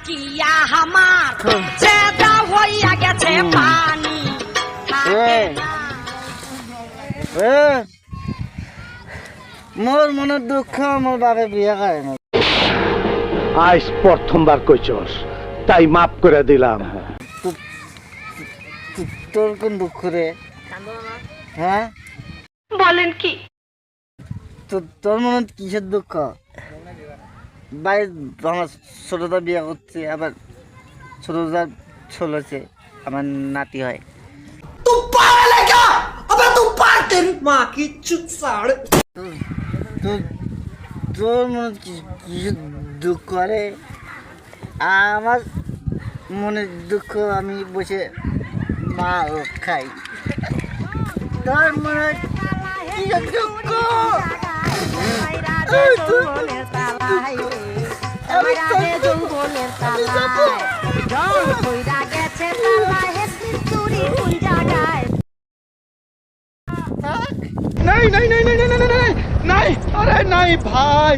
কিয়া আমার চেদা হইয়া গেছে পানি মোর মনের দুঃখ মোর বাবা বিয়ে করে না। আজ প্রথমবার কইছস তাই মাফ করে দিলাম। তোর কোন দুঃখ রে? হ্যাঁ বলেন কি? তোর মনে কিসের দুঃখ? ভাই আমার ছোটদা বিয়ে করছে, আবার ছোটদা চলেছে, আমার নাতি হয়। তোর মনে কিসের দুঃখ রে? আমার মনের দুঃখ আমি বসে মা খাই। তোর মনে কিসের দুঃখ? নাই নাই নাই নাই নাই নাই নাই, আরে নাই ভাই।